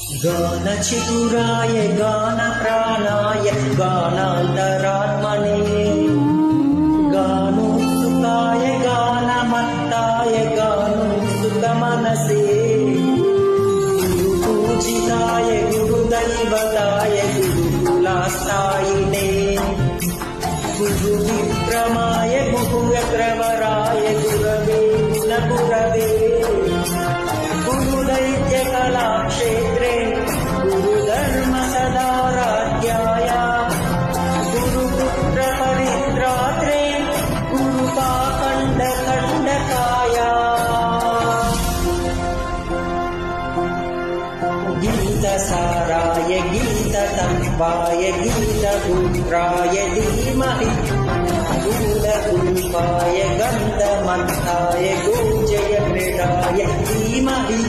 गानचतुराय गानप्राणाय गानान्तरात्मने गानोत्सुकाय गानमत्ताय गानोत्सुकमनसे गुरुपूजिताय गुरुदैवताय गुरुकुलास्थायिने गुरुविक्रमाय गुरुव्यग्रवराय गुरवे गुणगुरवे गुरुदैत्यकलाक्षेत्रे गुरुधर्मसदाराध्याय गुरुपुत्रपवित्रात्रे गुरुपाखण्डखण्डकाय गीतसाराय गीततत्त्वाय गीतपुत्राय धीमहि गूढरूपाय गन्धमत्ताय गोजयक्रीडाय धीमहि